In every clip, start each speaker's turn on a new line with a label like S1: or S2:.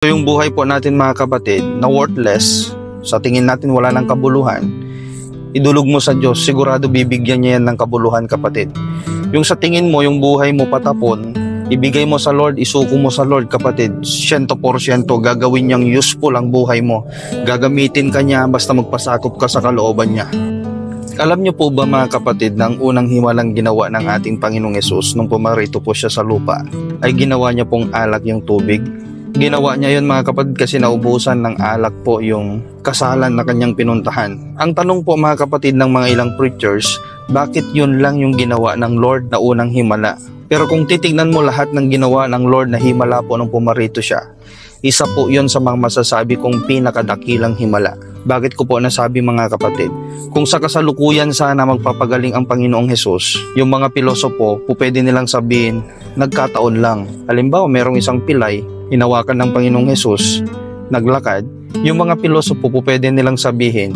S1: So yung buhay po natin mga kapatid na worthless, sa tingin natin wala ng kabuluhan, idulog mo sa Diyos, sigurado bibigyan niya yan ng kabuluhan kapatid. Yung sa tingin mo, yung buhay mo patapon, ibigay mo sa Lord, isuko mo sa Lord kapatid, 100% gagawin niyang useful ang buhay mo. Gagamitin ka niya basta magpasakop ka sa kalooban niya. Alam niyo po ba mga kapatid na ang unang himalang ginawa ng ating Panginoong Hesus nung pumarito po siya sa lupa ay ginawa niya pong alak yung tubig? Ginawa niya yun mga kapatid kasi naubusan ng alak po yung kasalan na kanyang pinuntahan. Ang tanong po mga kapatid ng mga ilang preachers, bakit yun lang yung ginawa ng Lord na unang himala? Pero kung titignan mo lahat ng ginawa ng Lord na himala po nung pumarito siya, isa po yun sa mga masasabi kong pinakadakilang himala. Bakit ko po nasabi mga kapatid? Kung sa kasalukuyan sana magpapagaling ang Panginoong Hesus, yung mga pilosopo po pwede nilang sabihin, nagkataon lang. Halimbawa, merong isang pilay, hinawakan ng Panginoong Hesus, naglakad. Yung mga pilosopo po pwede nilang sabihin,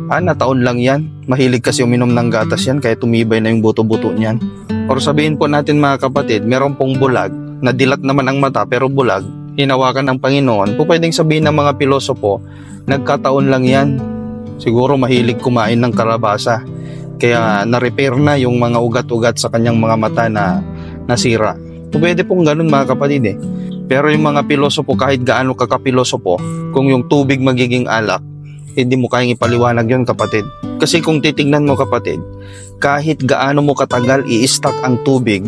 S1: nataon lang yan. Mahilig kasi uminom ng gatas yan, kaya tumibay na yung buto-buto niyan. Or sabihin po natin mga kapatid, meron pong bulag, nadilat naman ang mata pero bulag, hinawakan ng Panginoon. Po pwedeng sabihin ng mga pilosopo, nagkataon lang yan. Siguro mahilig kumain ng kalabasa, kaya na-repair na yung mga ugat-ugat sa kanyang mga mata na nasira. Pwede pong ganun mga kapatid eh. Pero yung mga pilosopo, kahit gaano kakapilosopo, kung yung tubig magiging alak, hindi mo kayang ipaliwanag yun kapatid. Kasi kung titignan mo kapatid, kahit gaano mo katagal i-stack ang tubig,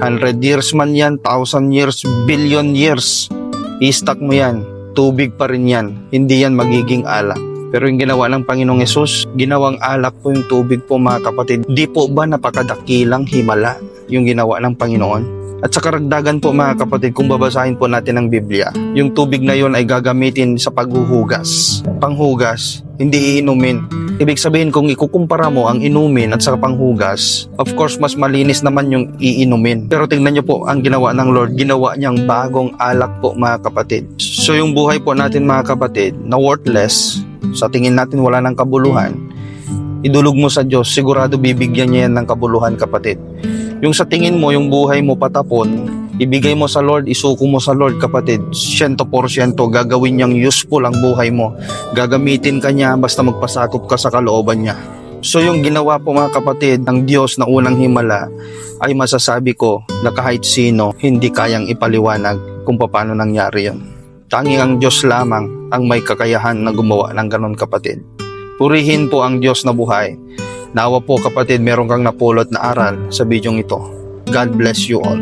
S1: 100 years man yan, 1,000 years, billion years, i-stack mo yan, tubig pa rin yan, hindi yan magiging alak. Pero yung ginawa ng Panginoong Hesus, ginawang alak po yung tubig po mga kapatid. Di po ba napakadakilang himala yung ginawa ng Panginoon? At sa karagdagan po mga kapatid, kung babasahin po natin ang Biblia, yung tubig na yun ay gagamitin sa paghuhugas. Panghugas, hindi iinumin. Ibig sabihin kung ikukumpara mo ang inumin at sa panghugas, of course mas malinis naman yung iinumin. Pero tingnan nyo po ang ginawa ng Lord, ginawa niyang bagong alak po mga kapatid. So yung buhay po natin mga kapatid na worthless, sa tingin natin wala ng kabuluhan, idulog mo sa Diyos, sigurado bibigyan niya yan ng kabuluhan kapatid. Yung sa tingin mo, yung buhay mo patapon, ibigay mo sa Lord, isuko mo sa Lord kapatid, 100% gagawin niyang useful ang buhay mo. Gagamitin ka niya basta magpasakop ka sa kalooban niya. So yung ginawa po mga kapatid ng Diyos na unang himala ay masasabi ko na kahit sino hindi kayang ipaliwanag kung paano nangyari yun. Tanging ang Diyos lamang ang may kakayahan na gumawa ng ganon kapatid. Purihin po ang Diyos na buhay. Nawa po kapatid, meron kang napulot na aral sa bidyong ito. God bless you all.